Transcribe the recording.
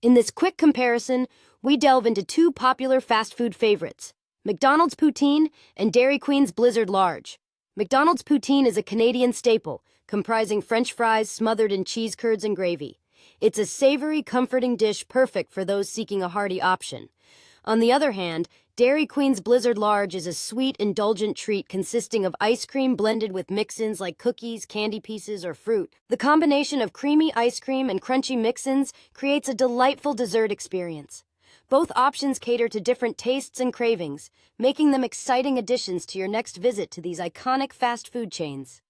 In this quick comparison, we delve into two popular fast food favorites, McDonald's Poutine and Dairy Queen's Blizzard Large. McDonald's Poutine is a Canadian staple, comprising French fries smothered in cheese curds and gravy. It's a savory, comforting dish perfect for those seeking a hearty option. On the other hand, Dairy Queen's Blizzard Large is a sweet, indulgent treat consisting of ice cream blended with mix-ins like cookies, candy pieces, or fruit. The combination of creamy ice cream and crunchy mix-ins creates a delightful dessert experience. Both options cater to different tastes and cravings, making them exciting additions to your next visit to these iconic fast food chains.